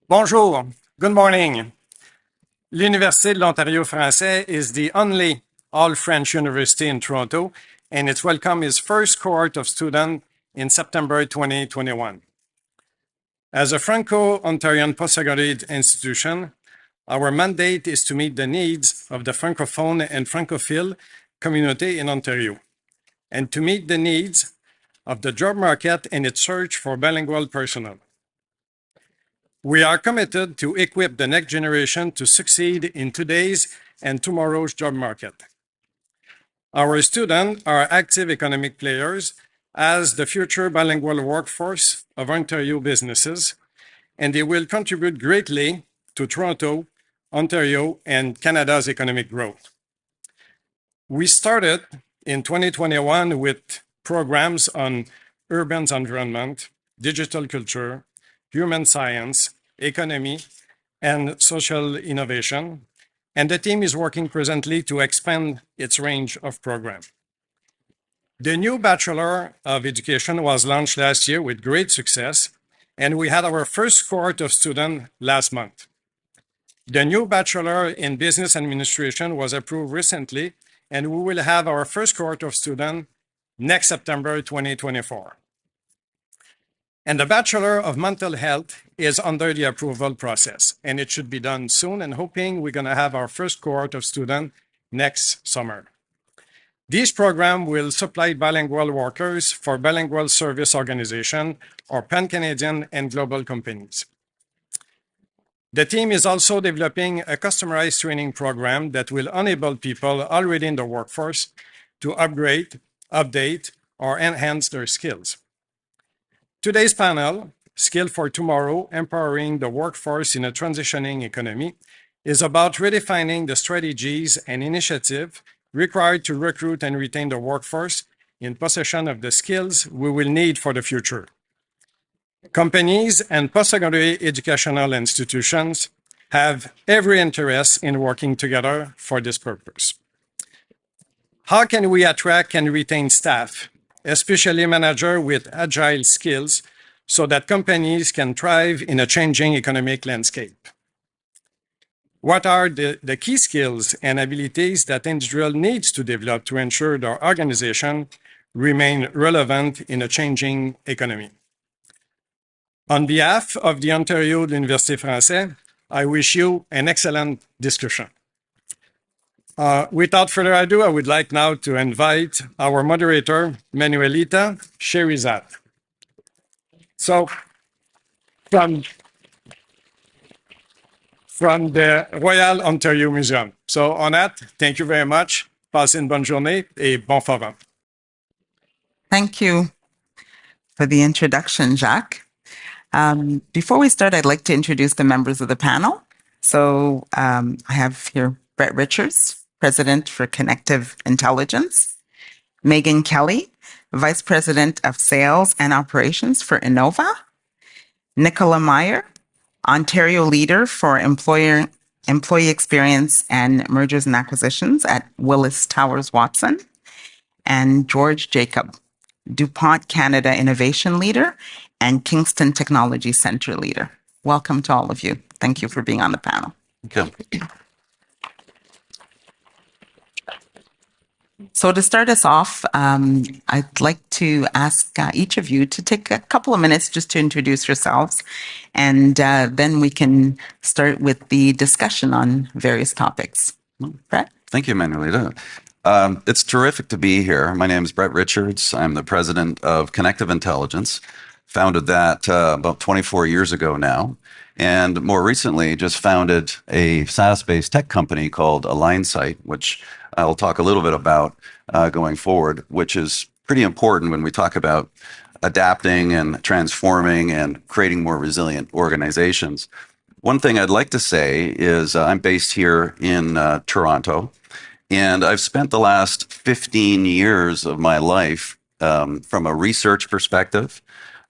Bonjour, good morning. L'Université de l'Ontario français is the only all-French university in Toronto, and it welcomed its first cohort of students in September 2021. As a Franco-Ontarian postsecondary institution, our mandate is to meet the needs of the Francophone and Francophile community in Ontario, and to meet the needs of the job market in its search for bilingual personnel. We are committed to equip the next generation to succeed in today's and tomorrow's job market. Our students are active economic players as the future bilingual workforce of Ontario businesses, and they will contribute greatly to Toronto, Ontario, and Canada's economic growth. We started in 2021 with programs on urban environment, digital culture, human science, economy, and social innovation, and the team is working presently to expand its range of programs. The new Bachelor of Education was launched last year with great success, and we had our first cohort of students last month. The new Bachelor in Business Administration was approved recently, and we will have our first cohort of students next September 2024. And the Bachelor of Mental Health is under the approval process, and it should be done soon, and hoping we're going to have our first cohort of students next summer. These programs will supply bilingual workers for bilingual service organizations or pan-Canadian and global companies. The team is also developing a customized training program that will enable people already in the workforce to upgrade, update, or enhance their skills. Today's panel, Skill for Tomorrow, Empowering the Workforce in a Transitioning Economy, is about redefining the strategies and initiatives required to recruit and retain the workforce in possession of the skills we will need for the future. Companies and post-secondary educational institutions have every interest in working together for this purpose. How can we attract and retain staff, especially managers with agile skills, so that companies can thrive in a changing economic landscape? What are the key skills and abilities that individual needs to develop to ensure their organization remain relevant in a changing economy? On behalf of the Ontario Université français, I wish you an excellent discussion. Without further ado, I would like now to invite our moderator, Manuelita Sherizat. So, from the Royal Ontario Museum. So, on that, thank you very much. Passez une bonne journée et bon forum. Thank you for the introduction, Jacques. Before we start, I'd like to introduce the members of the panel. So I have here Brett Richards, President for Connective Intelligence, Megan Kelly, Vice President of Sales and Operations for Innova, Nicola Meyer, Ontario Leader for Employee Experience and Mergers and Acquisitions at Willis Towers Watson, and George Jacob, DuPont Canada Innovation Leader and Kingston Technology Center Leader. Welcome to all of you. Thank you for being on the panel. Okay. So to start us off, I'd like to ask each of you to take a couple of minutes just to introduce yourselves, and then we can start with the discussion on various topics. Brett? Thank you, Manuelita. It's terrific to be here. My name is Brett Richards. I'm the president of Connective Intelligence. Founded that about 24 years ago now. And more recently, just founded a SaaS-based tech company called AlignSight, which I'll talk a little bit about going forward, which is pretty important when we talk about adapting and transforming and creating more resilient organizations. One thing I'd like to say is I'm based here in Toronto, and I've spent the last 15 years of my life from a research perspective,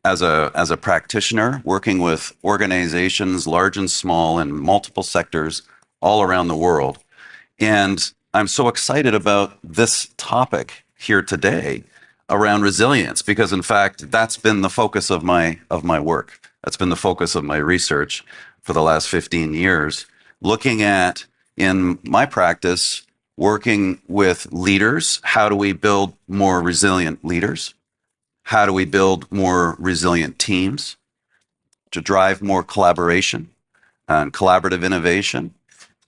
as a practitioner, working with organizations, large and small, in multiple sectors all around the world. And I'm so excited about this topic here today around resilience, because in fact, that's been the focus of my work. That's been the focus of my research for the last 15 years, looking at, in my practice, working with leaders. How do we build more resilient leaders? How do we build more resilient teams to drive more collaboration and collaborative innovation?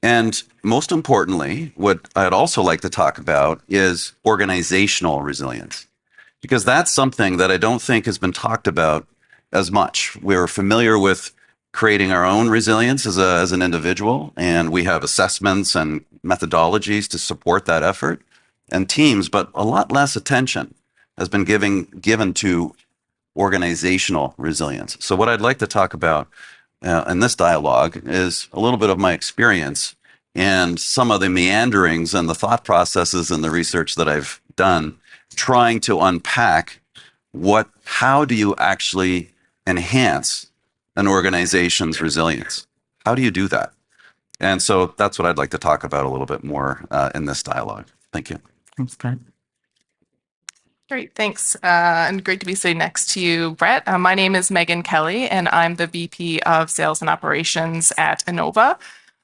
And most importantly, what I'd also like to talk about is organizational resilience, because that's something that I don't think has been talked about as much. We're familiar with creating our own resilience as an individual, and we have assessments and methodologies to support that effort and teams, but a lot less attention has been given to organizational resilience. So what I'd like to talk about in this dialogue is a little bit of my experience and some of the meanderings and the thought processes and the research that I've done, trying to unpack how do you actually enhance an organization's resilience? How do you do that? And so that's what I'd like to talk about a little bit more in this dialogue. Thank you. Thanks, Brett. Great, thanks. And great to be sitting next to you, Brett. My name is Megan Kelly, and I'm the VP of Sales and Operations at Innova.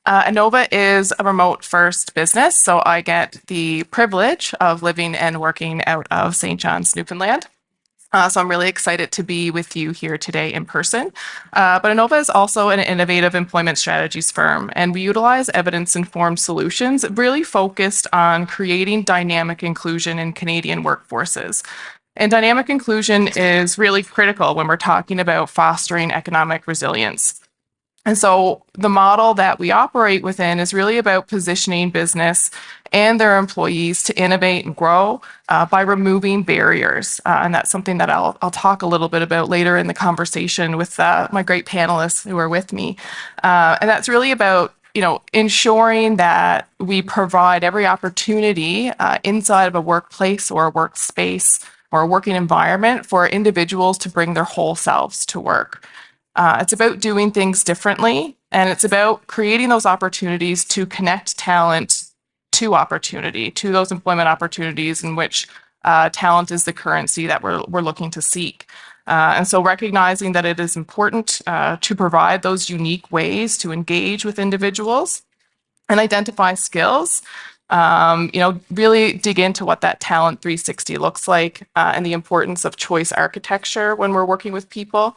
Innova is a remote-first business, so I get the privilege of living and working out of St. John's, Newfoundland. So I'm really excited to be with you here today in person. But Innova is also an innovative employment strategies firm, and we utilize evidence-informed solutions really focused on creating dynamic inclusion in Canadian workforces. And dynamic inclusion is really critical when we're talking about fostering economic resilience. And so the model that we operate within is really about positioning business and their employees to innovate and grow by removing barriers. And that's something that I'll talk a little bit about later in the conversation with my great panelists who are with me. And that's really about ensuring that we provide every opportunity inside of a workplace or a workspace or a working environment for individuals to bring their whole selves to work. It's about doing things differently, and it's about creating those opportunities to connect talent to opportunity, to those employment opportunities in which talent is the currency that we're looking to seek. And so recognizing that it is important to provide those unique ways to engage with individuals and identify skills, really dig into what that talent 360 looks like and the importance of choice architecture when we're working with people.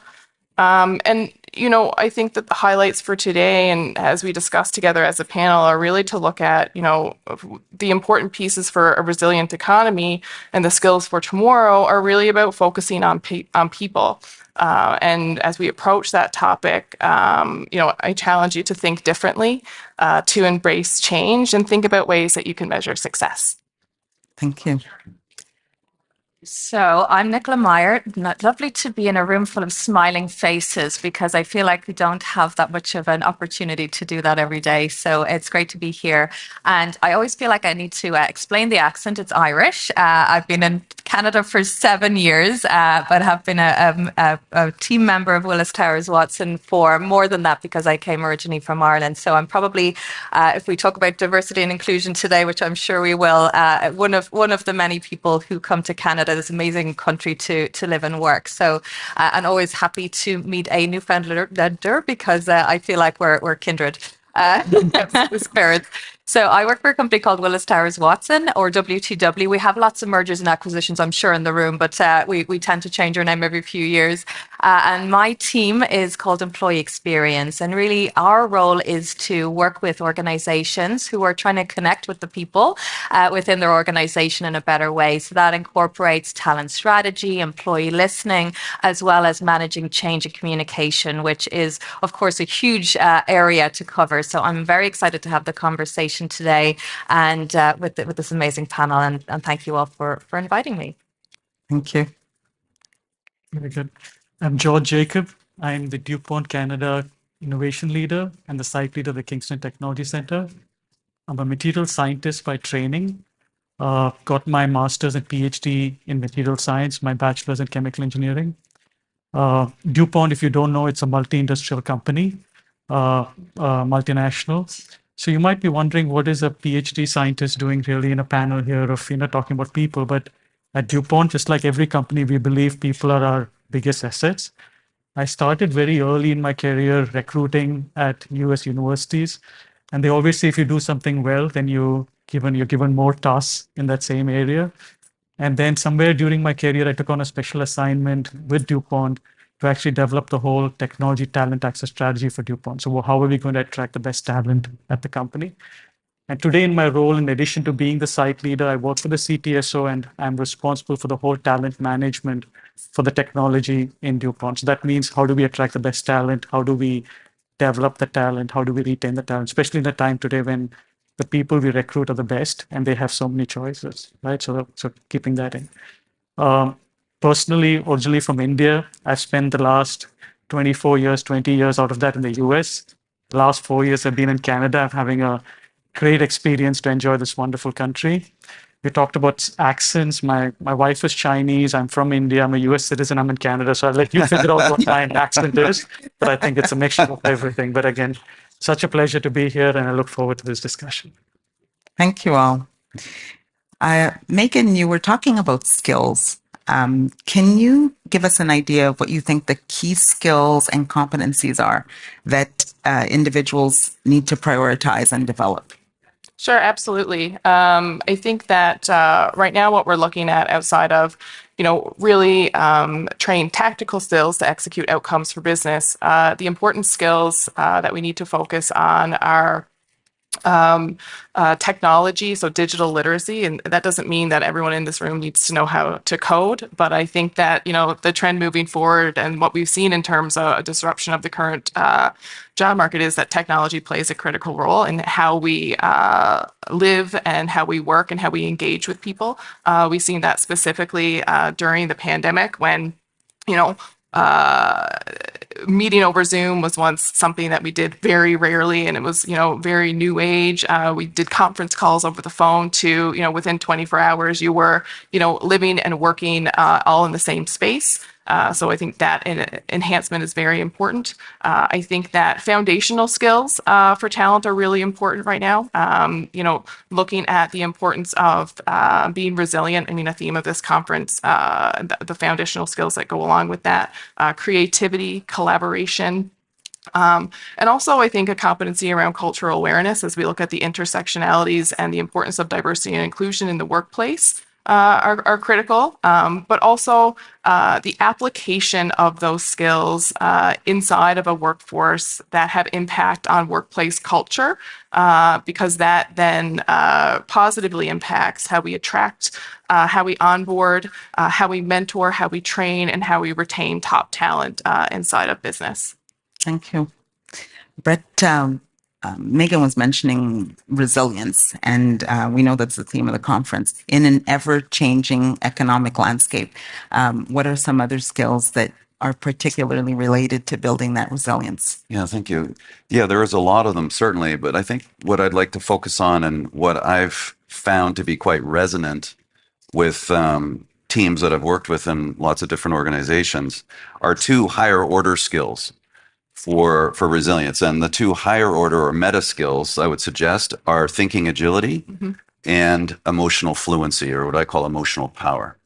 I think that the highlights for today, and as we discussed together as a panel, are really to look at, the important pieces for a resilient economy and the skills for tomorrow are really about focusing on people. And as we approach that topic, I challenge you to think differently, to embrace change and think about ways that you can measure success. Thank you. So I'm Nicola Meyer. Lovely to be in a room full of smiling faces, because I feel like we don't have that much of an opportunity to do that every day. So it's great to be here. And I always feel like I need to explain the accent. It's Irish. I've been in Canada for 7 years, but have been a team member of Willis Towers Watson for more than that, because I came originally from Ireland. So I'm probably, if we talk about diversity and inclusion today, which I'm sure we will, one of the many people who come to Canada, this amazing country to live and work. So I'm always happy to meet a Newfoundlander, because I feel like we're kindred spirits. So I work for a company called Willis Towers Watson, or WTW. We have lots of mergers and acquisitions, I'm sure, in the room, but we tend to change our name every few years. And my team is called Employee Experience. And really our role is to work with organizations who are trying to connect with the people within their organization in a better way. So that incorporates talent strategy, employee listening, as well as managing change and communication, which is, of course, a huge area to cover. So I'm very excited to have the conversation today and with this amazing panel, and thank you all for inviting me. Thank you. Very good. I'm George Jacob. I'm the DuPont Canada Innovation Leader and the Site Leader of the Kingston Technology Center. I'm a material scientist by training. Got my master's and PhD in material science, my bachelor's in chemical engineering. DuPont, if you don't know, it's a multi-industrial company, multinational. So you might be wondering, what is a PhD scientist doing really in a panel here of talking about people? But at DuPont, just like every company, we believe people are our biggest assets. I started very early in my career recruiting at US universities. And they always say if you do something well, then you're given more tasks in that same area. And then somewhere during my career, I took on a special assignment with DuPont to actually develop the whole technology talent access strategy for DuPont. So how are we going to attract the best talent at the company? And today in my role, in addition to being the site leader, I work for the CTSO and I'm responsible for the whole talent management for the technology in DuPont. So that means how do we attract the best talent? How do we develop the talent? How do we retain the talent? Especially in a time today when the people we recruit are the best and they have so many choices, right? So keeping that in. Personally, originally from India, I've spent the last 24 years, 20 years out of that in the US. The last 4 years I've been in Canada. I'm having a great experience to enjoy this wonderful country. We talked about accents. My wife is Chinese. I'm from India. I'm a US citizen. I'm in Canada. So I'll let you figure out what my accent is. But I think it's a mixture of everything. But again, such a pleasure to be here. And I look forward to this discussion. Thank you all. Megan, you were talking about skills. Can you give us an idea of what you think the key skills and competencies are that individuals need to prioritize and develop? Sure, absolutely. I think that right now what we're looking at outside of, really train tactical skills to execute outcomes for business, the important skills that we need to focus on are technology, so digital literacy. And that doesn't mean that everyone in this room needs to know how to code, but I think that, the trend moving forward and what we've seen in terms of a disruption of the current job market is that technology plays a critical role in how we live and how we work and how we engage with people. We've seen that specifically during the pandemic when, meeting over Zoom was once something that we did very rarely, and it was, very new age. We did conference calls over the phone to, within 24 hours, you were, living and working all in the same space. So I think that enhancement is very important. I think that foundational skills for talent are really important right now. Looking at the importance of being resilient. I mean, a theme of this conference, the foundational skills that go along with that, creativity, collaboration. And also, I think a competency around cultural awareness as we look at the intersectionalities and the importance of diversity and inclusion in the workplace. Are critical, but also the application of those skills inside of a workforce that have impact on workplace culture, because that then positively impacts how we attract, how we onboard, how we mentor, how we train, and how we retain top talent inside of business. Thank you. Brett, Megan was mentioning resilience, and we know that's the theme of the conference. In an ever-changing economic landscape, what are some other skills that are particularly related to building that resilience? Yeah, thank you. Yeah, there is a lot of them, certainly, but I think what I'd like to focus on and what I've found to be quite resonant with teams that I've worked with in lots of different organizations are two higher order skills for resilience. And the two higher order or meta skills I would suggest are thinking agility and emotional fluency, or what I call emotional power.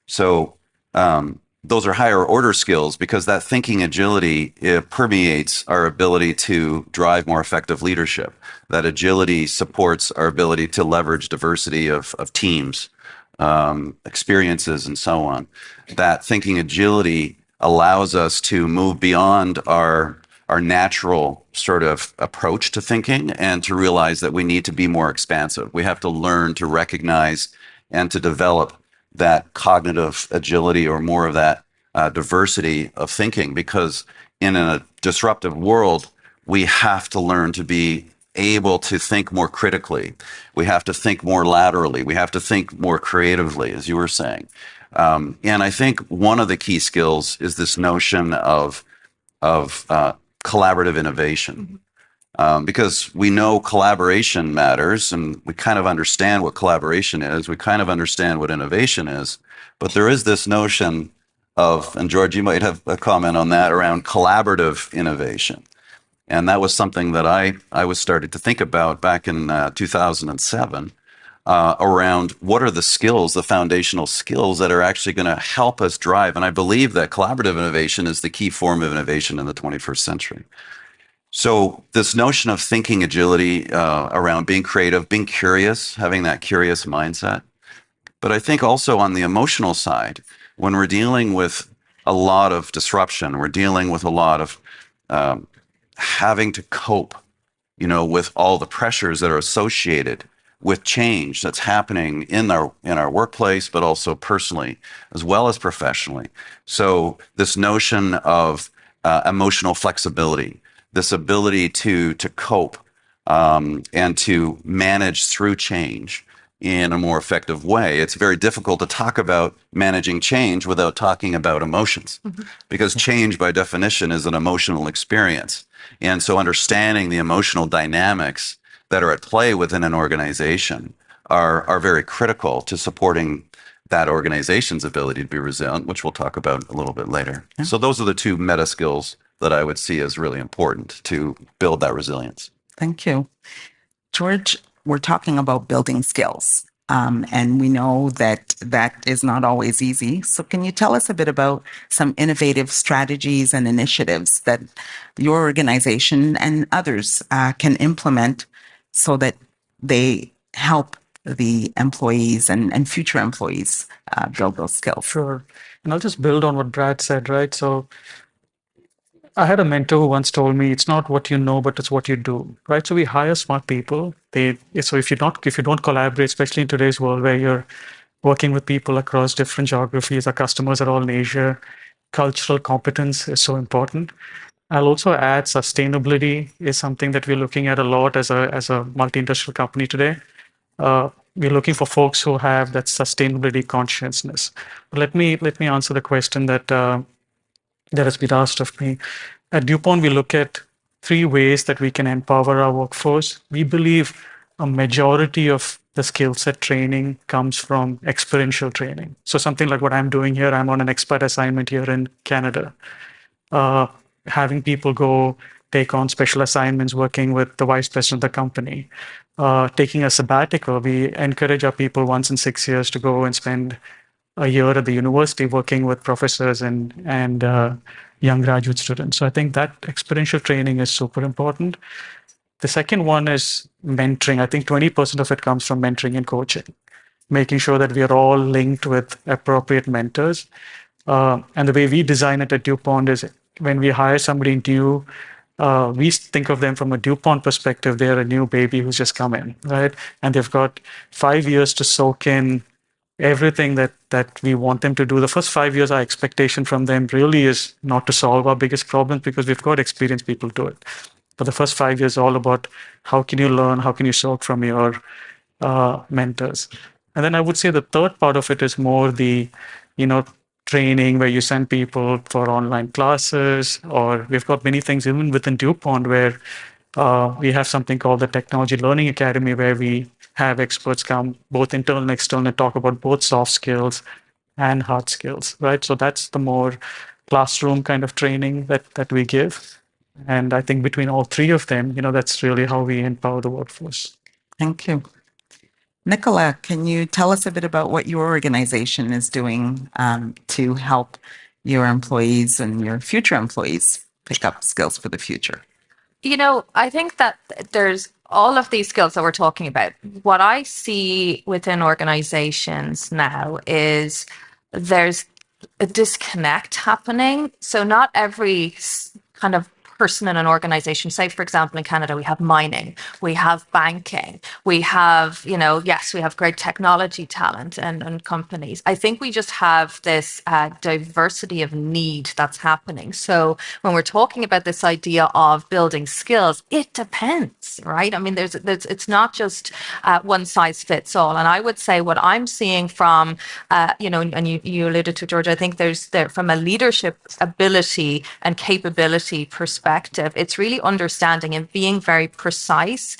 So those are higher order skills because that thinking agility, it permeates our ability to drive more effective leadership. That agility supports our ability to leverage diversity of teams, experiences, and so on. That thinking agility allows us to move beyond our natural sort of approach to thinking and to realize that we need to be more expansive. We have to learn to recognize and to develop that cognitive agility or more of that diversity of thinking, because in a disruptive world, we have to learn to be able to think more critically. We have to think more laterally. We have to think more creatively, as you were saying. And I think one of the key skills is this notion of collaborative innovation, because we know collaboration matters, and we kind of understand what collaboration is. We kind of understand what innovation is, but there is this notion of, and George, you might have a comment on that, around collaborative innovation. And that was something that I was starting to think about back in 2007. around what are the skills, the foundational skills that are actually going to help us drive. And I believe that collaborative innovation is the key form of innovation in the 21st century. So this notion of thinking agility around being creative, being curious, having that curious mindset. But I think also on the emotional side, when we're dealing with a lot of disruption, we're dealing with a lot of having to cope, with all the pressures that are associated with change that's happening in our workplace, but also personally, as well as professionally. So this notion of emotional flexibility, this ability to cope and to manage through change in a more effective way. It's very difficult to talk about managing change without talking about emotions, because change by definition is an emotional experience. And so understanding the emotional dynamics that are at play within an organization are very critical to supporting that organization's ability to be resilient, which we'll talk about a little bit later. Yeah. So those are the two meta skills that I would see as really important to build that resilience. Thank you. George, we're talking about building skills, and we know that that is not always easy. So can you tell us a bit about some innovative strategies and initiatives that your organization and others can implement so that they help the employees and future employees build those skills? Sure. And I'll just build on what Brad said, right? So I had a mentor who once told me it's not what you know, but it's what you do, right? So we hire smart people. So if you don't collaborate, especially in today's world where you're working with people across different geographies, our customers are all in Asia, cultural competence is so important. I'll also add sustainability is something that we're looking at a lot as a multi-industrial company today. We're looking for folks who have that sustainability consciousness. But let me answer the question that has been asked of me. At DuPont, we look at 3 ways that we can empower our workforce. We believe a majority of the skill set training comes from experiential training. So something like what I'm doing here, I'm on an expert assignment here in Canada. Having people go take on special assignments, working with the vice president of the company, taking a sabbatical. We encourage our people once in 6 years to go and spend a year at the university working with professors and young graduate students. So I think that experiential training is super important. The second one is mentoring. I think 20% of it comes from mentoring and coaching, making sure that we are all linked with appropriate mentors. And the way we design it at DuPont is when we hire somebody new, we think of them from a DuPont perspective. They're a new baby who's just come in, right? And they've got 5 years to soak in everything that we want them to do. The first 5 years, our expectation from them really is not to solve our biggest problems because we've got experienced people do it. But the first 5 years is all about how can you learn, how can you soak from your mentors. And then I would say the third part of it is more the, training where you send people for online classes, or we've got many things even within DuPont where we have something called the Technology Learning Academy where we have experts come, both internal and external, and talk about both soft skills and hard skills, right? So that's the more classroom kind of training that we give. And I think between all 3 of them, that's really how we empower the workforce. Thank you. Nicola, can you tell us a bit about what your organization is doing to help your employees and your future employees pick up skills for the future? I think that there's all of these skills that we're talking about. What I see within organizations now is there's a disconnect happening. So not every kind of person in an organization, say, for example, in Canada, we have mining, we have banking, we have, yes, we have great technology talent and companies. I think we just have this diversity of need that's happening. So when we're talking about this idea of building skills, it depends, right? I mean, it's not just one size fits all. And I would say what I'm seeing from, and you alluded to, George, I think there from a leadership ability and capability perspective, it's really understanding and being very precise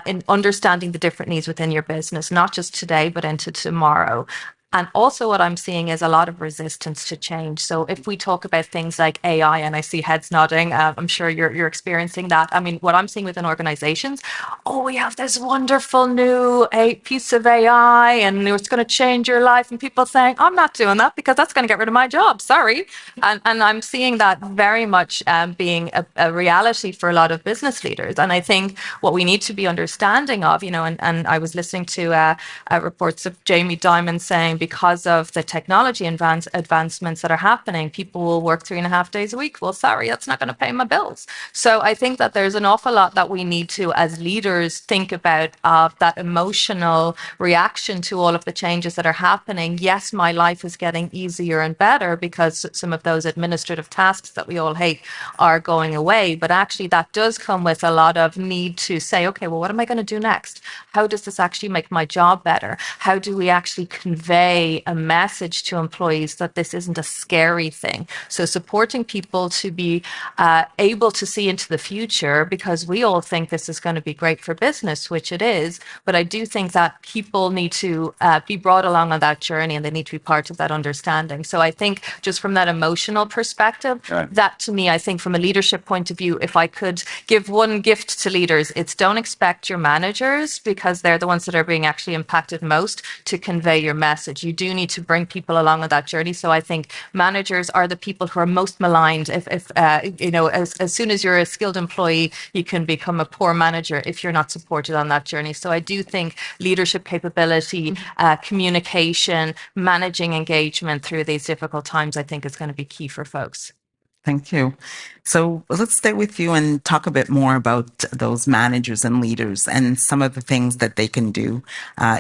in understanding the different needs within your business, not just today, but into tomorrow. And also what I'm seeing is a lot of resistance to change. So if we talk about things like AI, and I see heads nodding, I'm sure you're experiencing that. I mean, what I'm seeing within organizations, oh, we have this wonderful new piece of AI and it's going to change your life. And people saying, I'm not doing that because that's going to get rid of my job. Sorry. And I'm seeing that very much being a reality for a lot of business leaders. And I think what we need to be understanding of, and I was listening to reports of Jamie Dimon saying because of the technology advancements that are happening, people will work 3.5 days a week. Well, sorry, that's not going to pay my bills. So I think that there's an awful lot that we need to, as leaders, think about that emotional reaction to all of the changes that are happening. Yes, my life is getting easier and better because some of those administrative tasks that we all hate are going away. But actually, that does come with a lot of need to say, okay, well, what am I going to do next? How does this actually make my job better? How do we actually convey a message to employees that this isn't a scary thing? So supporting people to be able to see into the future, because we all think this is going to be great for business, which it is. But I do think that people need to be brought along on that journey and they need to be part of that understanding. So I think just from that emotional perspective, that to me, I think from a leadership point of view, if I could give one gift to leaders, it's don't expect your managers, because they're the ones that are being actually impacted most, to convey your message. You do need to bring people along on that journey. So I think managers are the people who are most maligned. If as soon as you're a skilled employee, you can become a poor manager if you're not supported on that journey. So I do think leadership capability, communication, managing engagement through these difficult times, I think is going to be key for folks. Thank you. So let's stay with you and talk a bit more about those managers and leaders and some of the things that they can do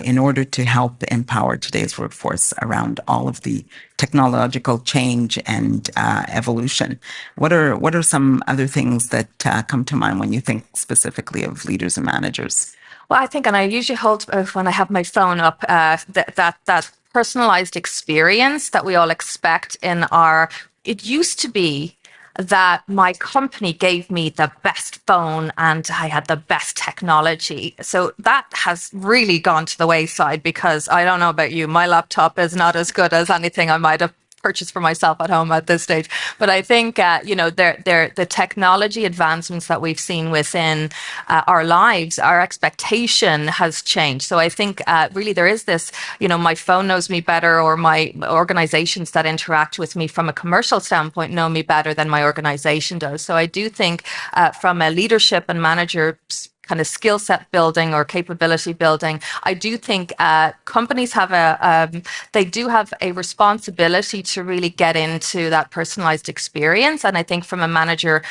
in order to help empower today's workforce around all of the technological change and evolution. What are some other things that come to mind when you think specifically of leaders and managers? Well, I think, and I usually hold when I have my phone up, that personalized experience that we all expect in our. It used to be that my company gave me the best phone and I had the best technology. So that has really gone to the wayside, because I don't know about you, my laptop is not as good as anything I might have purchase for myself at home at this stage. But I think, the technology advancements that we've seen within our lives, our expectation has changed. So I think really there is this, my phone knows me better, or my organizations that interact with me from a commercial standpoint know me better than my organization does. So I do think from a leadership and manager kind of skill set building or capability building, I do think companies have they do have a responsibility to really get into that personalized experience. And I think from a manager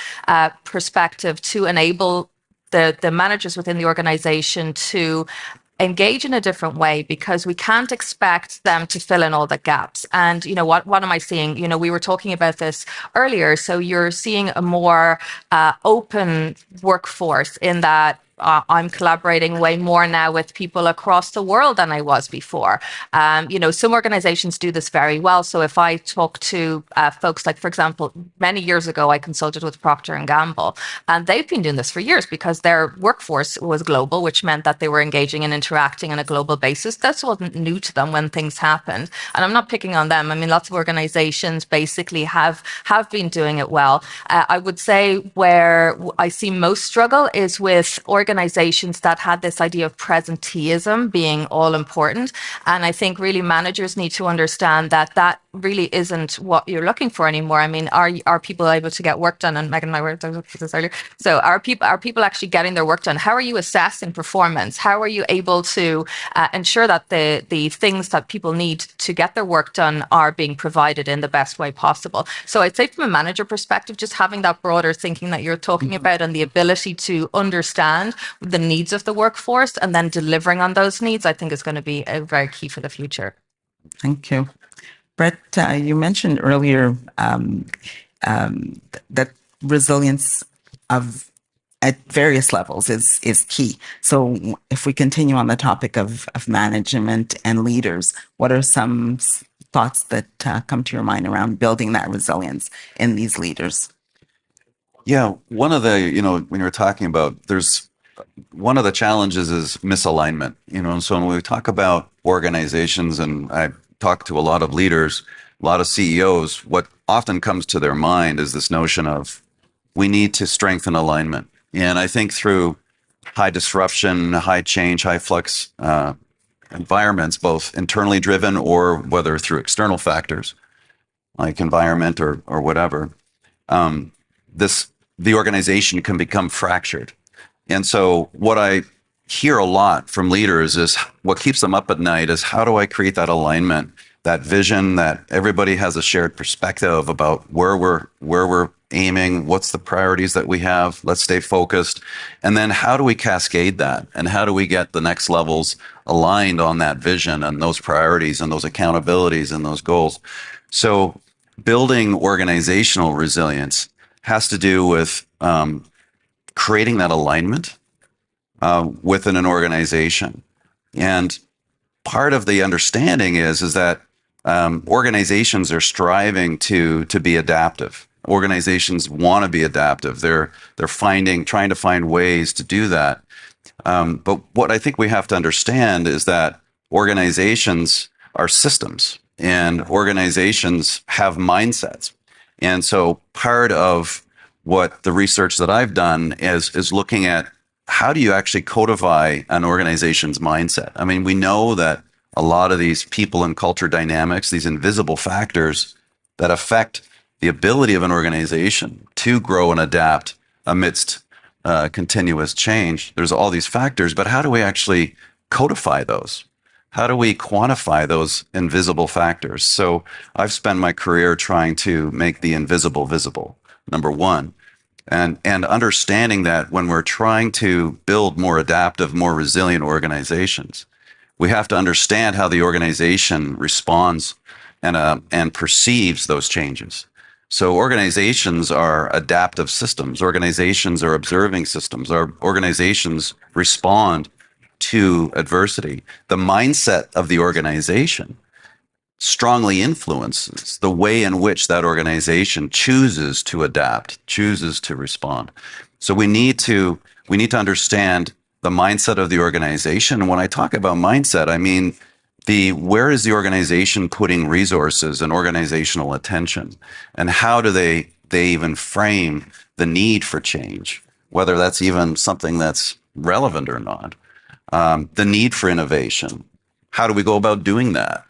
perspective, to enable the managers within the organization to engage in a different way, because we can't expect them to fill in all the gaps. And what am I seeing? We were talking about this earlier. So you're seeing a more open workforce, in that I'm collaborating way more now with people across the world than I was before. Some organizations do this very well. So if I talk to folks, like, for example, many years ago, I consulted with Procter and Gamble, and they've been doing this for years because their workforce was global, which meant that they were engaging and interacting on a global basis. This wasn't new to them when things happened. And I'm not picking on them. I mean, lots of organizations basically have been doing it well. I would say where I see most struggle is with organizations that had this idea of presenteeism being all important. And I think really managers need to understand that really isn't what you're looking for anymore. I mean, are people able to get work done? And Megan and I were talking about this earlier. So are people actually getting their work done? How are you assessing performance? How are you able to ensure that the things that people need to get their work done are being provided in the best way possible? So I'd say from a manager perspective, just having that broader thinking that you're talking about, and the ability to understand the needs of the workforce and then delivering on those needs, I think is going to be very key for the future. Thank you. Brett, you mentioned earlier that resilience at various levels is key. So if we continue on the topic of management and leaders, what are some thoughts that come to your mind around building that resilience in these leaders? Yeah, one of the, when you're talking about, there's one of the challenges is misalignment, and so when we talk about organizations, and I talk to a lot of leaders, a lot of CEOs, what often comes to their mind is this notion of we need to strengthen alignment. And I think through high disruption, high change, high flux environments, both internally driven or whether through external factors like environment or whatever, the organization can become fractured. And so what I hear a lot from leaders is what keeps them up at night is how do I create that alignment, that vision, that everybody has a shared perspective about where we're aiming, what's the priorities that we have, let's stay focused. And then how do we cascade that? And how do we get the next levels aligned on that vision and those priorities and those accountabilities and those goals? So building organizational resilience has to do with creating that alignment within an organization. And part of the understanding is that organizations are striving to be adaptive. Organizations want to be adaptive. They're trying to find ways to do that. But what I think we have to understand is that organizations are systems, and organizations have mindsets. And so part of what the research that I've done is looking at how do you actually codify an organization's mindset? I mean, we know that a lot of these people and culture dynamics, these invisible factors that affect the ability of an organization to grow and adapt amidst continuous change, there's all these factors, but how do we actually codify those? How do we quantify those invisible factors? So I've spent my career trying to make the invisible visible, number one. And understanding that when we're trying to build more adaptive, more resilient organizations, we have to understand how the organization responds and perceives those changes. So organizations are adaptive systems. Organizations are observing systems. Our organizations respond to adversity. The mindset of the organization strongly influences the way in which that organization chooses to adapt, chooses to respond. So we need to understand the mindset of the organization. And when I talk about mindset, I mean where is the organization putting resources and organizational attention, and how do they even frame the need for change, whether that's even something that's relevant or not. The need for innovation. How do we go about doing that?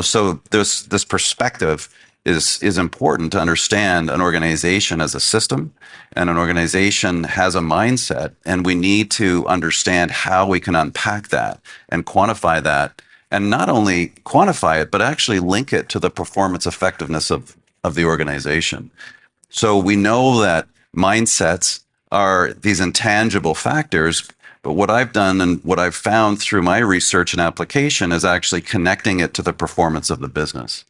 So this perspective is important to understand an organization as a system, and an organization has a mindset, and we need to understand how we can unpack that and quantify that, and not only quantify it, but actually link it to the performance effectiveness of the organization. So we know that mindsets are these intangible factors, but what I've done and what I've found through my research and application is actually connecting it to the performance of the business.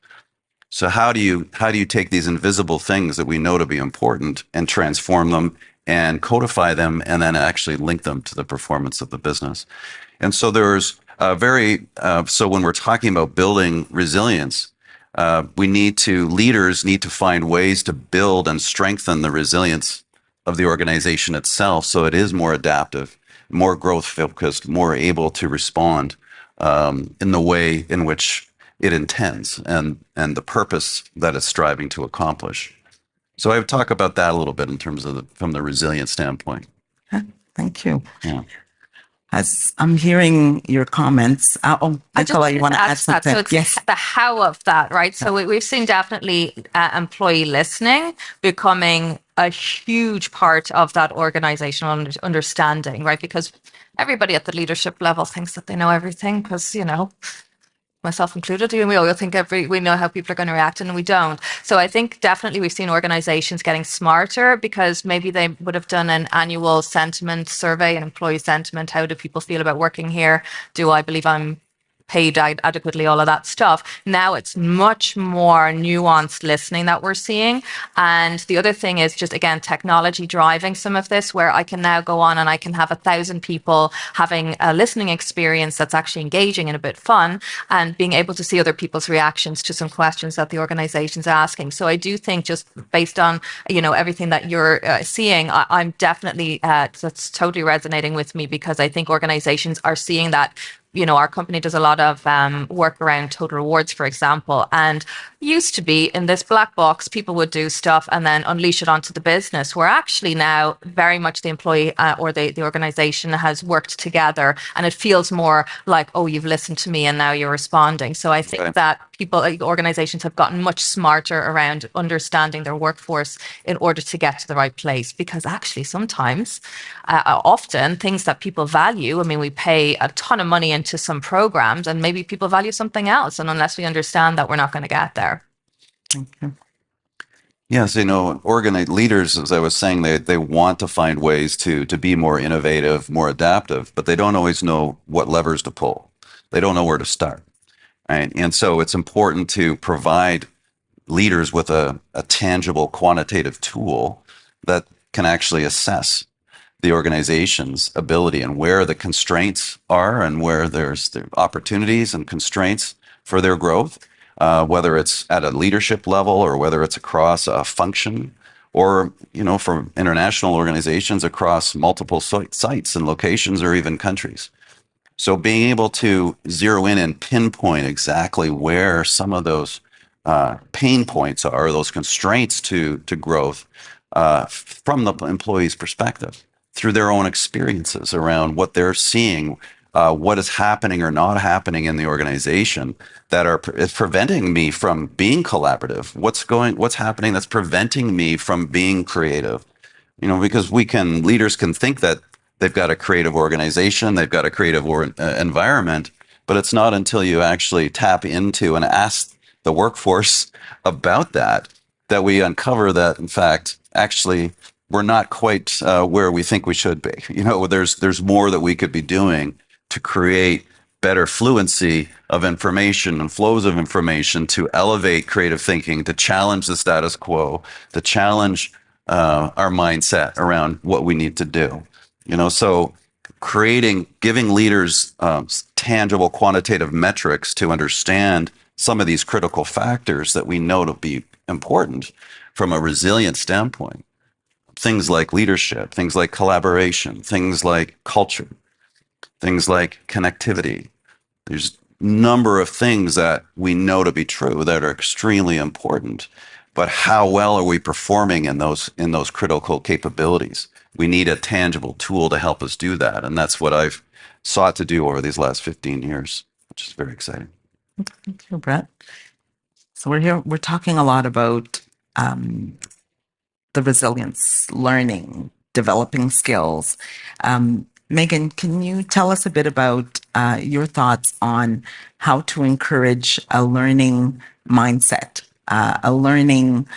So how do you take these invisible things that we know to be important and transform them and codify them and then actually link them to the performance of the business? And so there's so when we're talking about building resilience, leaders need to find ways to build and strengthen the resilience of the organization itself so it is more adaptive, more growth focused, more able to respond in the way in which it intends and the purpose that it's striving to accomplish. So I would talk about that a little bit in terms of from the resilience standpoint. Thank you. Yeah. As I'm hearing your comments, Nicola, you want to add something? So it's yes. the how of that, right? So we've seen definitely employee listening becoming a huge part of that organizational understanding, right? Because everybody at the leadership level thinks that they know everything because, myself included, we all think we know how people are going to react and we don't. So I think definitely we've seen organizations getting smarter because maybe they would have done an annual sentiment survey, an employee sentiment. How do people feel about working here? Do I believe I'm paid adequately, all of that stuff. Now it's much more nuanced listening that we're seeing. And the other thing is just, again, technology driving some of this, where I can now go on and I can have 1,000 people having a listening experience that's actually engaging and a bit fun, and being able to see other people's reactions to some questions that the organization's asking. So I do think, just based on, everything that you're seeing, I'm definitely, that's totally resonating with me, because I think organizations are seeing that our company does a lot of work around total rewards, for example. And used to be in this black box, people would do stuff and then unleash it onto the business, where actually now very much the employee or the organization has worked together, and it feels more like, oh, you've listened to me and now you're responding. So I think that organizations have gotten much smarter around understanding their workforce in order to get to the right place, because actually sometimes, often things that people value, I mean, we pay a ton of money into some programs and maybe people value something else. And unless we understand that, we're not going to get there. Okay. Yes, leaders, as I was saying, they want to find ways to be more innovative, more adaptive, but they don't always know what levers to pull. They don't know where to start, right? And so it's important to provide leaders with a tangible quantitative tool that can actually assess the organization's ability and where the constraints are and where there's the opportunities and constraints for their growth, whether it's at a leadership level or whether it's across a function, or, for international organizations across multiple sites and locations or even countries. So being able to zero in and pinpoint exactly where some of those pain points are, those constraints to growth, from the employee's perspective, through their own experiences around what they're seeing, what is happening or not happening in the organization that is preventing me from being collaborative. What's happening that's preventing me from being creative? Because leaders can think that they've got a creative organization, they've got a creative environment, but it's not until you actually tap into and ask the workforce about that we uncover that, in fact, actually, we're not quite where we think we should be. There's more that we could be doing to create better fluency of information and flows of information, to elevate creative thinking, to challenge the status quo, to challenge our mindset around what we need to do. So giving leaders tangible quantitative metrics to understand some of these critical factors that we know to be important from a resilient standpoint. Things like leadership, things like collaboration, things like culture, things like connectivity. There's a number of things that we know to be true that are extremely important. But how well are we performing in those critical capabilities? We need a tangible tool to help us do that. And that's what I've sought to do over these last 15 years, which is very exciting. Thank you, Brett. So we're talking a lot about the resilience, learning, developing skills. Megan, can you tell us a bit about your thoughts on how to encourage a learning mindset, a learning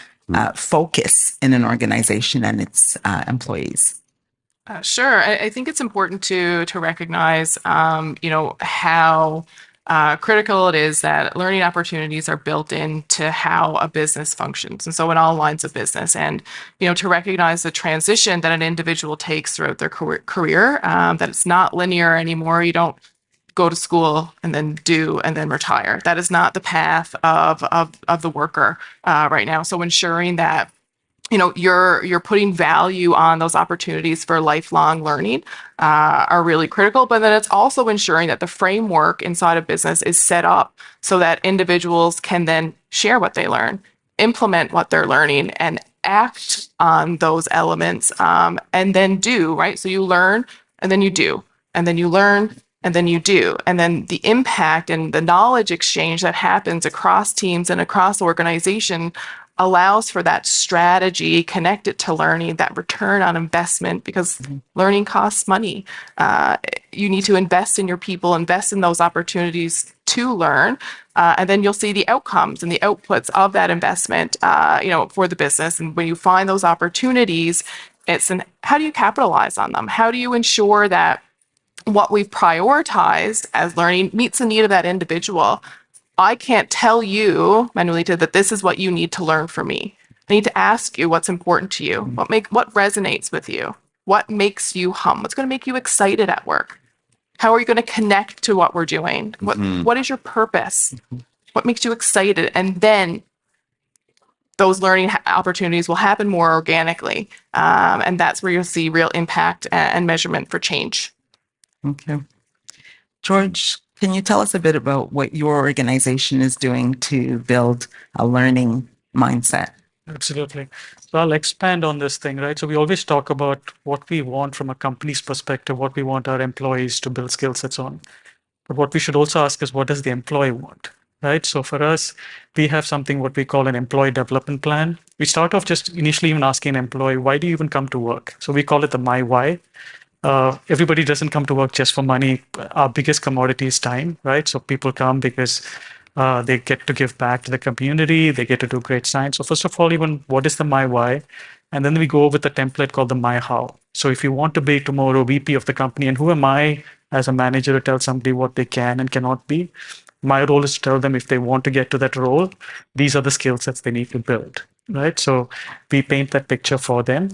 focus in an organization and its employees? Sure. I think it's important to recognize, how critical it is that learning opportunities are built into how a business functions. And so in all lines of business, and, to recognize the transition that an individual takes throughout their career, that it's not linear anymore. You don't go to school and then retire. That is not the path of the worker right now. So ensuring that you're putting value on those opportunities for lifelong learning are really critical. But then it's also ensuring that the framework inside a business is set up so that individuals can then share what they learn, implement what they're learning, and act on those elements, and then do, right? So you learn and then you do, and then you learn and then you do. And then the impact and the knowledge exchange that happens across teams and across organization allows for that strategy connected to learning, that return on investment, because learning costs money. You need to invest in your people, invest in those opportunities to learn, and then you'll see the outcomes and the outputs of that investment, for the business. And when you find those opportunities, how do you capitalize on them? How do you ensure that what we've prioritized as learning meets the need of that individual? I can't tell you, Manuelita, that this is what you need to learn from me. I need to ask you what's important to you, what resonates with you, what makes you hum, what's going to make you excited at work. How are you going to connect to what we're doing? What is your purpose? What makes you excited? And then those learning opportunities will happen more organically. And that's where you'll see real impact and measurement for change. Okay. George, can you tell us a bit about what your organization is doing to build a learning mindset? Absolutely. So I'll expand on this thing, right? So we always talk about what we want from a company's perspective, what we want our employees to build skill sets on. But what we should also ask is what does the employee want, right? So for us, we have something what we call an employee development plan. We start off just initially even asking an employee, why do you even come to work? So we call it the my why. Everybody doesn't come to work just for money. Our biggest commodity is time, right? So people come because they get to give back to the community, they get to do great science. So first of all, even what is the my why? And then we go with a template called the my how. So if you want to be tomorrow VP of the company, and who am I as a manager to tell somebody what they can and cannot be? My role is to tell them if they want to get to that role, these are the skill sets they need to build, right? So we paint that picture for them,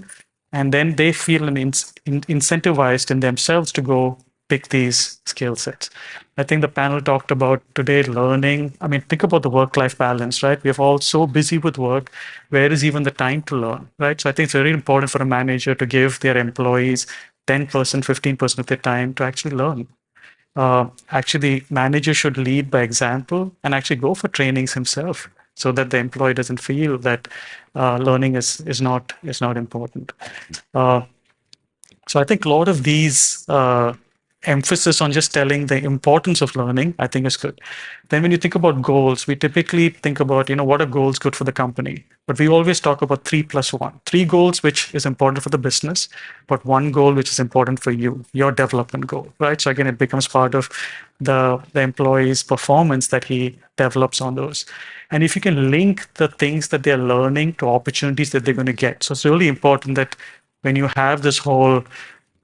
and then they feel incentivized in themselves to go pick these skill sets. I think the panel talked about today learning. I mean, think about the work-life balance, right? We're all so busy with work. Where is even the time to learn, right? So I think it's very important for a manager to give their employees 10%, 15% of their time to actually learn. Actually, manager should lead by example and actually go for trainings himself so that the employee doesn't feel that learning is not important. Uh, so I think a lot of these emphasis on just telling the importance of learning, I think is good. Then when you think about goals, we typically think about, what are goals good for the company? But we always talk about 3+1. 3 goals, which is important for the business, but 1 goal, which is important for you, your development goal, right? So again, it becomes part of the employee's performance that he develops on those. And if you can link the things that they're learning to opportunities that they're going to get. So it's really important that when you have this whole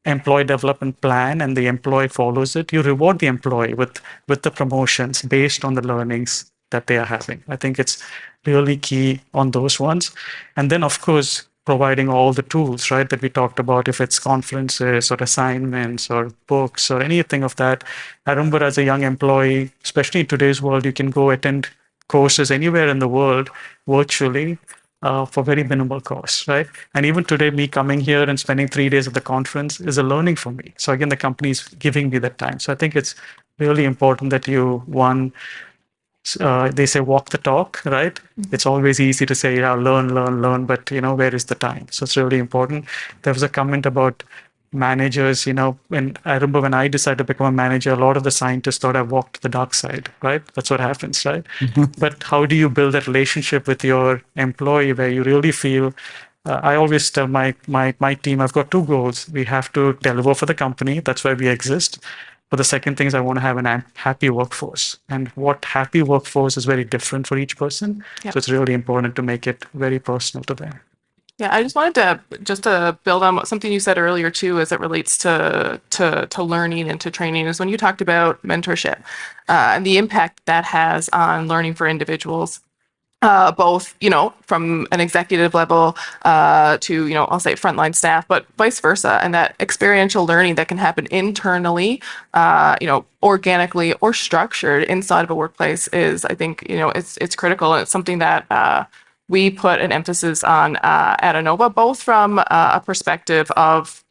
employee development plan and the employee follows it, you reward the employee with the promotions based on the learnings that they are having. I think it's really key on those ones. And then, of course, providing all the tools, right, that we talked about, if it's conferences or assignments or books or anything of that. I remember as a young employee, especially in today's world, you can go attend courses anywhere in the world virtually for very minimal cost, right? And even today, me coming here and spending 3 days at the conference is a learning for me. So again, the company is giving me that time. So I think it's really important that they say walk the talk, right? It's always easy to say, learn, but where is the time? So it's really important. There was a comment about managers, when I remember when I decided to become a manager, a lot of the scientists thought I walked the dark side, right? That's what happens, right? But how do you build that relationship with your employee where you really feel, I always tell my team, I've got 2 goals. We have to deliver for the company. That's why we exist. But the second thing is I want to have an happy workforce. And what happy workforce is very different for each person. Yep. So it's really important to make it very personal to them. Yeah, I just wanted to build on something you said earlier too, as it relates to learning and to training, is when you talked about mentorship and the impact that has on learning for individuals. Both, from an executive level to, I'll say frontline staff, but vice versa. And that experiential learning that can happen internally, organically or structured inside of a workplace is, I think, it's critical. And it's something that we put an emphasis on at Inova, both from a perspective of,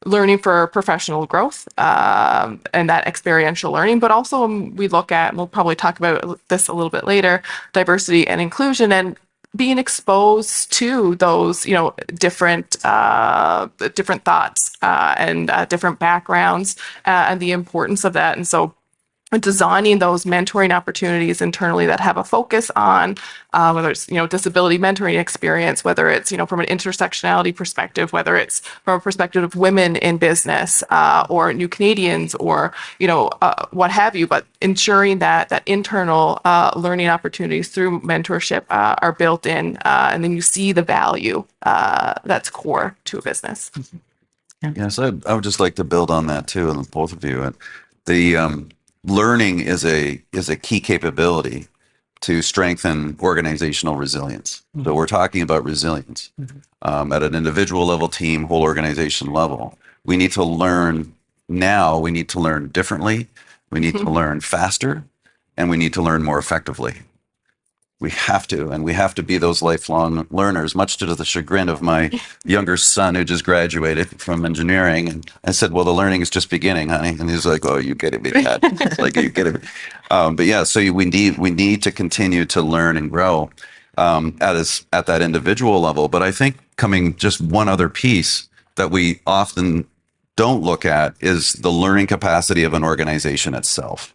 learning for professional growth and that experiential learning, but also we look at, and we'll probably talk about this a little bit later, diversity and inclusion and being exposed to those, different thoughts and different backgrounds and the importance of that. And so designing those mentoring opportunities internally that have a focus on whether it's disability mentoring experience, whether it's from an intersectionality perspective, whether it's from a perspective of women in business or new Canadians or what have you, but ensuring that internal learning opportunities through mentorship are built in, and then you see the value that's core to a business. Yes, I would just like to build on that too, and both of you. And the learning is a key capability to strengthen organizational resilience. So we're talking about resilience at an individual level, team, whole organization level. We need to learn now. We need to learn differently. We need to learn faster, and we need to learn more effectively. We have to, and we have to be those lifelong learners, much to the chagrin of my younger son who just graduated from engineering. And I said, well, the learning is just beginning, honey. And he's like, oh, you kidding me, Dad? It's like, are you kidding me? But yeah, so we need to continue to learn and grow at that individual level. But I think coming just one other piece that we often don't look at is the learning capacity of an organization itself.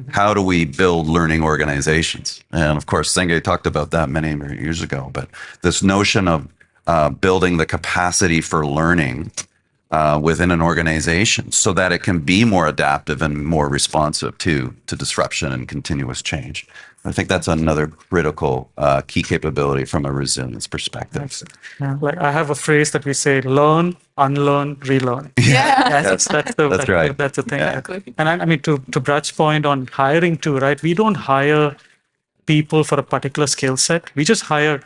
How do we build learning organizations? And of course, Senge talked about that many years ago, but this notion of building the capacity for learning within an organization so that it can be more adaptive and more responsive to disruption and continuous change. I think that's another critical key capability from a resilience perspective. Yeah, like I have a phrase that we say: learn, unlearn, relearn. Yeah. That's right. That's the thing. Yeah. And I mean, to Brad's point on hiring too, right? We don't hire people for a particular skill set. We just hire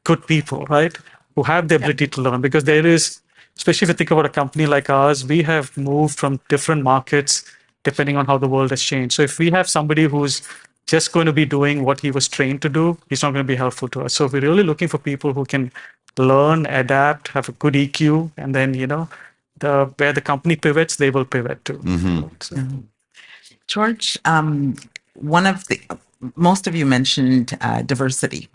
good people, right? Who have the ability to learn, because there is, especially if you think about a company like ours, we have moved from different markets depending on how the world has changed. So if we have somebody who's just going to be doing what he was trained to do, he's not going to be helpful to us. So we're really looking for people who can learn, adapt, have a good EQ, and then, where the company pivots, they will pivot too. So, George, most of you mentioned diversity.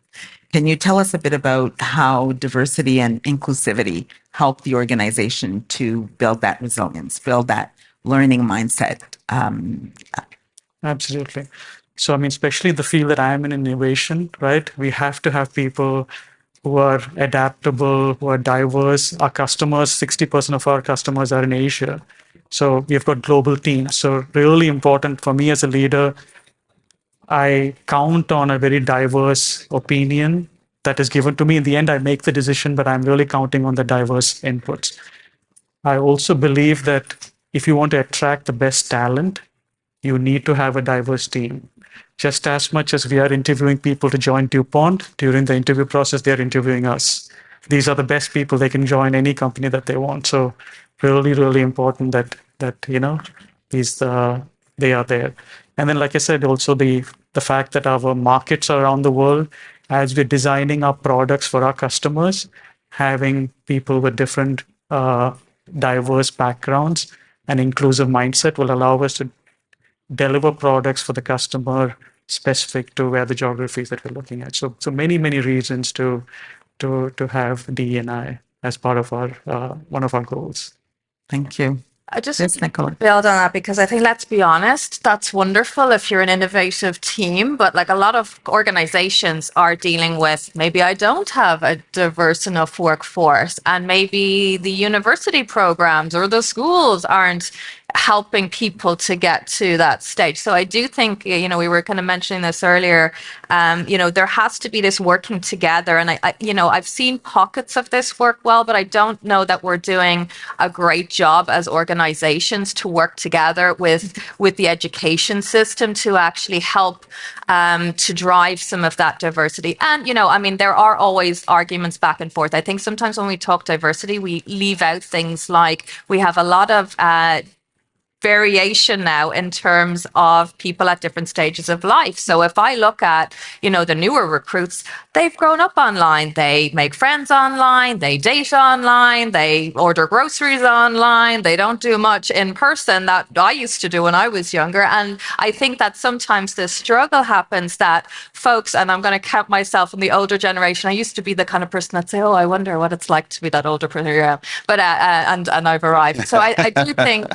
Can you tell us a bit about how diversity and inclusivity help the organization to build that resilience, build that learning mindset? Absolutely. So, I mean, especially the field that I am in innovation, right? We have to have people who are adaptable, who are diverse. Our customers, 60% of our customers are in Asia. So we've got global teams. So really important for me as a leader, I count on a very diverse opinion that is given to me. In the end, I make the decision, but I'm really counting on the diverse inputs. I also believe that if you want to attract the best talent, you need to have a diverse team. Just as much as we are interviewing people to join DuPont, during the interview process, they're interviewing us. These are the best people. They can join any company that they want. So really, really important that they are there. And then, like I said, also the fact that our markets are around the world, as we're designing our products for our customers, having people with different diverse backgrounds and inclusive mindset will allow us to deliver products for the customer specific to where the geographies that we're looking at. So many reasons to have D&I as part of our one of our goals. Thank you. I just Yes, Nicola. build on that because I think, let's be honest, that's wonderful if you're an innovative team, but like a lot of organizations are dealing with, maybe I don't have a diverse enough workforce, and maybe the university programs or the schools aren't helping people to get to that stage. So I do think, we were kind of mentioning this earlier, there has to be this working together. And I've seen pockets of this work well, but I don't know that we're doing a great job as organizations to work together with the education system to actually help to drive some of that diversity. And, there are always arguments back and forth. I think sometimes when we talk diversity, we leave out things like we have a lot of variation now in terms of people at different stages of life. So if I look at, the newer recruits, they've grown up online. They make friends online. They date online. They order groceries online. They don't do much in person that I used to do when I was younger. And I think that sometimes this struggle happens that folks, and I'm going to count myself in the older generation. I used to be the kind of person that say, oh, I wonder what it's like to be that older person. But, and I've arrived. So I do think,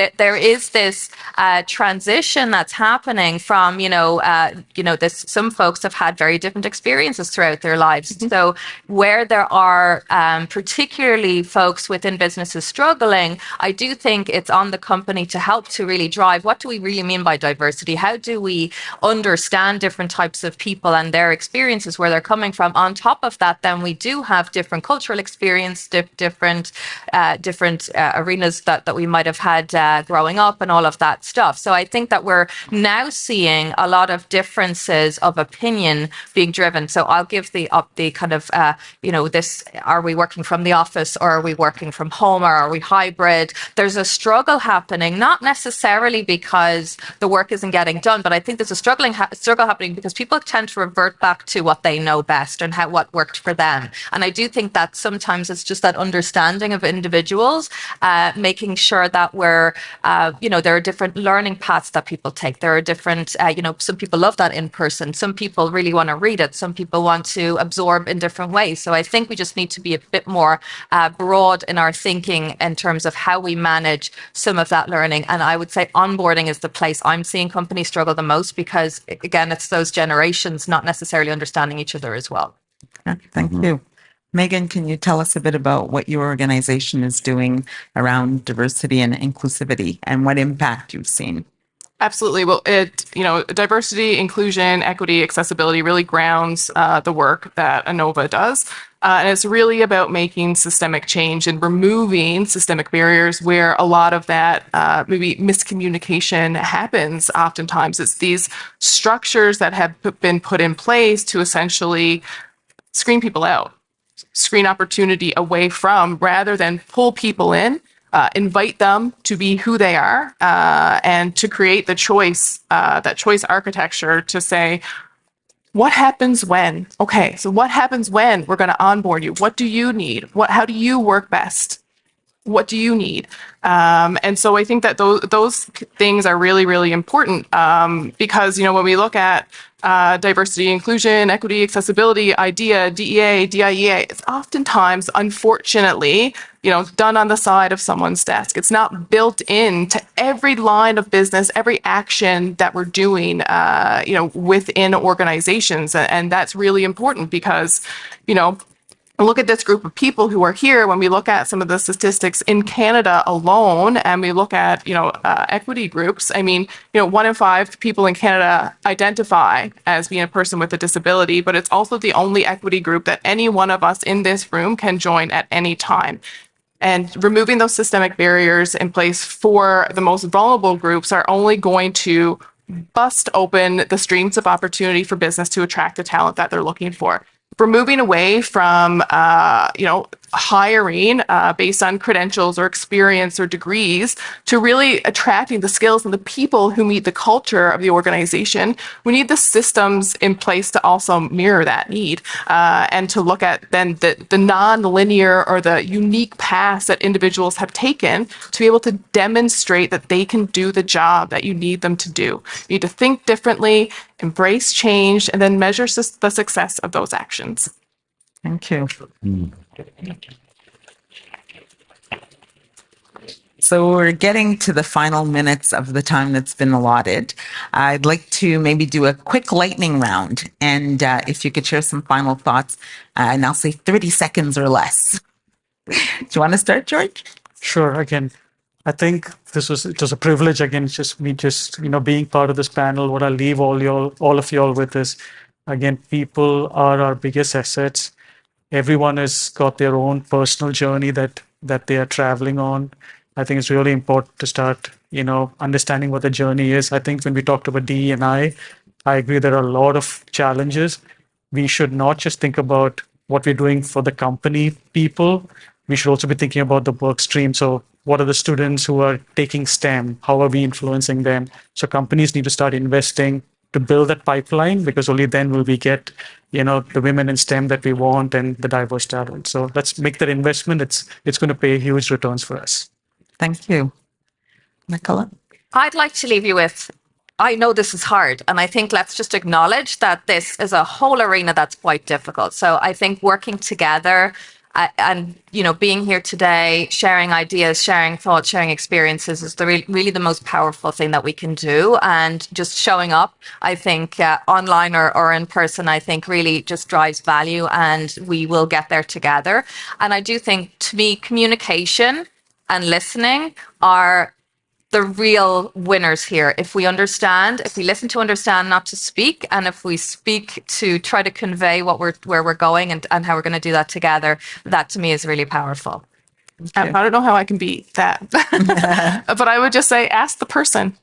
that there is this transition that's happening from, some folks have had very different experiences throughout their lives. Mm-hmm. So where there are particularly folks within businesses struggling, I do think it's on the company to help to really drive, what do we really mean by diversity? How do we understand different types of people and their experiences, where they're coming from? On top of that, then we do have different cultural experience, different arenas that we might have had growing up and all of that stuff. So I think that we're now seeing a lot of differences of opinion being driven. So I'll give the kind of, this, are we working from the office or are we working from home or are we hybrid? There's a struggle happening, not necessarily because the work isn't getting done, but I think there's a struggle happening because people tend to revert back to what they know best and what worked for them. And I do think that sometimes it's just that understanding of individuals, making sure that we're, there are different learning paths that people take. There are different, some people love that in person. Some people really want to read it. Some people want to absorb in different ways. So I think we just need to be a bit more broad in our thinking in terms of how we manage some of that learning. And I would say onboarding is the place I'm seeing companies struggle the most because, again, it's those generations not necessarily understanding each other as well. Thank you. Megan, can you tell us a bit about what your organization is doing around diversity and inclusivity and what impact you've seen? Absolutely. Well, diversity, inclusion, equity, accessibility really grounds the work that Inova does. And it's really about making systemic change and removing systemic barriers where a lot of that maybe miscommunication happens. Oftentimes, it's these structures that have been put in place to essentially screen people out, screen opportunity away from, rather than pull people in. Invite them to be who they are and to create the choice, that choice architecture to say, what happens when? Okay, so what happens when we're going to onboard you? What do you need? How do you work best? What do you need? And so I think that those things are really, really important because, when we look at diversity, inclusion, equity, accessibility, IDEA, DEA, DIEA, it's oftentimes, unfortunately, done on the side of someone's desk. It's not built into every line of business, every action that we're doing, within organizations. And that's really important because, look at this group of people who are here. When we look at some of the statistics in Canada alone, and we look at, equity groups, 1 in 5 people in Canada identify as being a person with a disability, but it's also the only equity group that any one of us in this room can join at any time. And removing those systemic barriers in place for the most vulnerable groups are only going to bust open the streams of opportunity for business to attract the talent that they're looking for. We're moving away from, hiring based on credentials or experience or degrees to really attracting the skills and the people who meet the culture of the organization. We need the systems in place to also mirror that need and to look at then the non-linear or the unique paths that individuals have taken to be able to demonstrate that they can do the job that you need them to do. You need to think differently, embrace change, and then measure the success of those actions. Thank you. So we're getting to the final minutes of the time that's been allotted. I'd like to maybe do a quick lightning round. And if you could share some final thoughts, and I'll say 30 seconds or less. Do you want to start, George? Sure. Again, I think it was a privilege. Again, it's just me being part of this panel. What I'll leave all of y'all with is, again, people are our biggest assets. Everyone has got their own personal journey that they are traveling on. I think it's really important to start, understanding what the journey is. I think when we talked about DE&I agree there are a lot of challenges. We should not just think about what we're doing for the company people. We should also be thinking about the work stream. So what are the students who are taking STEM? How are we influencing them? So companies need to start investing to build that pipeline, because only then will we get, the women in STEM that we want and the diverse talent. So let's make that investment. It's going to pay huge returns for us. Thank you. Nicola? I'd like to leave you with, I know this is hard, and I think let's just acknowledge that this is a whole arena that's quite difficult. So I think working together and, being here today, sharing ideas, sharing thoughts, sharing experiences is really the most powerful thing that we can do. And just showing up, I think online or in person, I think really just drives value, and we will get there together. And I do think, to me, communication and listening are the real winners here. If we listen to understand, not to speak, and if we speak to try to convey where we're going and how we're going to do that together, that to me is really powerful. you. I don't know how I can beat that, but I would just say, ask the person.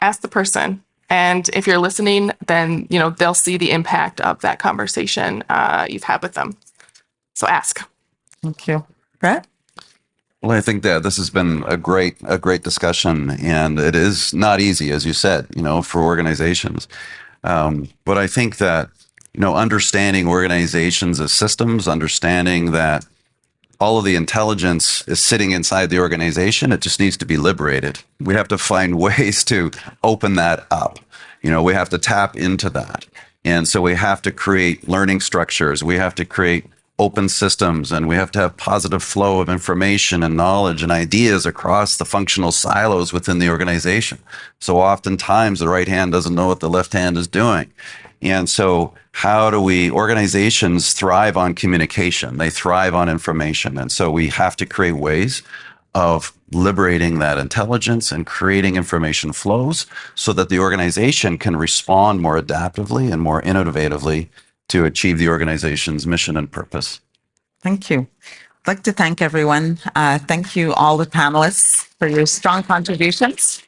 Ask the person. And if you're listening, then, they'll see the impact of that conversation you've had with them. So ask. Thank you. Brett? Well, I think that this has been a great discussion, and it is not easy, as you said, for organizations. But I think that, understanding organizations as systems, understanding that all of the intelligence is sitting inside the organization. It just needs to be liberated. We have to find ways to open that up. We have to tap into that. And so we have to create learning structures. We have to create open systems, and we have to have positive flow of information and knowledge and ideas across the functional silos within the organization. So oftentimes the right hand doesn't know what the left hand is doing. And so organizations thrive on communication. They thrive on information. And so we have to create ways of liberating that intelligence and creating information flows so that the organization can respond more adaptively and more innovatively to achieve the organization's mission and purpose. Thank you. I'd like to thank everyone. Thank you, all the panelists, for your strong contributions.